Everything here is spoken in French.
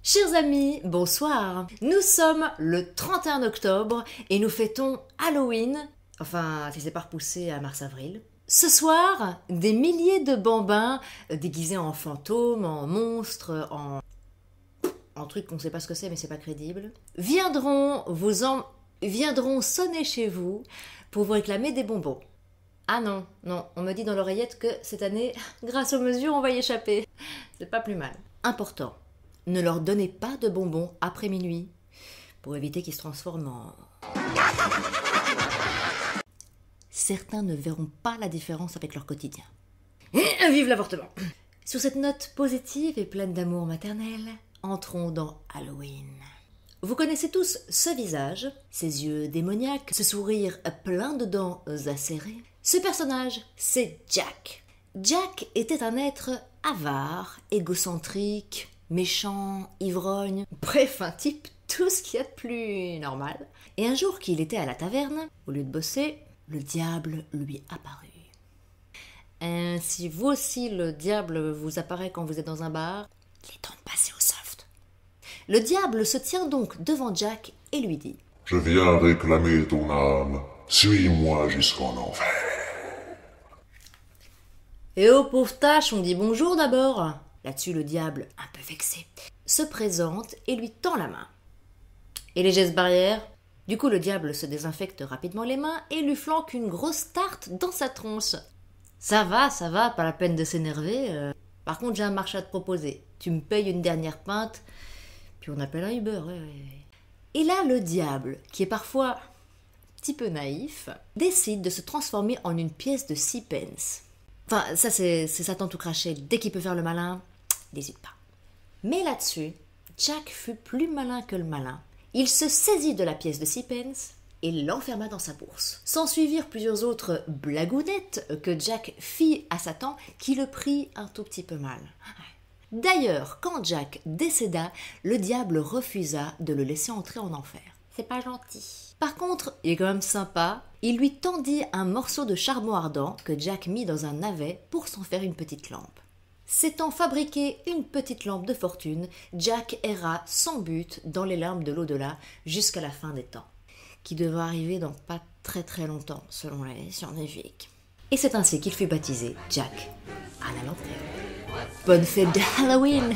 Chers amis, bonsoir. Nous sommes le 31 octobre et nous fêtons Halloween, enfin si c'est pas repoussé à mars-avril. Ce soir, des milliers de bambins déguisés en fantômes, en monstres, en trucs qu'on sait pas ce que c'est mais c'est pas crédible, viendront sonner chez vous pour vous réclamer des bonbons. Ah non, on me dit dans l'oreillette que cette année, grâce aux mesures, on va y échapper. C'est pas plus mal. Important. Ne leur donnez pas de bonbons après minuit, pour éviter qu'ils se transforment en... Certains ne verront pas la différence avec leur quotidien. Vive l'avortement! Sur cette note positive et pleine d'amour maternel, entrons dans Halloween. Vous connaissez tous ce visage, ses yeux démoniaques, ce sourire plein de dents acérées. Ce personnage, c'est Jack. Jack était un être avare, égocentrique, méchant, ivrogne, bref, un type tout ce qu'il y a de plus normal. Et un jour qu'il était à la taverne, au lieu de bosser, le diable lui apparut. Si vous aussi le diable vous apparaît quand vous êtes dans un bar, il est temps de passer au soft. Le diable se tient donc devant Jack et lui dit « Je viens réclamer ton âme, suis-moi jusqu'en enfer. » Et oh pauvre tâche, on dit bonjour d'abord. Là-dessus, le diable, un peu vexé, se présente et lui tend la main. Et les gestes barrières? Du coup, le diable se désinfecte rapidement les mains et lui flanque une grosse tarte dans sa tronche. Ça va, pas la peine de s'énerver. Par contre, j'ai un marché à te proposer. Tu me payes une dernière pinte, puis on appelle un Uber. Ouais. Et là, le diable, qui est parfois un petit peu naïf, décide de se transformer en une pièce de 6 pence. Enfin, ça c'est Satan tout craché. Dès qu'il peut faire le malin, il n'hésite pas. Mais là-dessus, Jack fut plus malin que le malin. Il se saisit de la pièce de 6 pence et l'enferma dans sa bourse. S'ensuivirent plusieurs autres blagounettes que Jack fit à Satan qui le prit un tout petit peu mal. D'ailleurs, quand Jack décéda, le diable refusa de le laisser entrer en enfer. C'est pas gentil. Par contre, il est quand même sympa, il lui tendit un morceau de charbon ardent que Jack mit dans un navet pour s'en faire une petite lampe. S'étant fabriqué une petite lampe de fortune, Jack erra sans but dans les limbes de l'au-delà jusqu'à la fin des temps, qui devra arriver dans pas très longtemps selon les scientifiques. Et c'est ainsi qu'il fut baptisé Jack à la lanterne. Bonne fête de Halloween!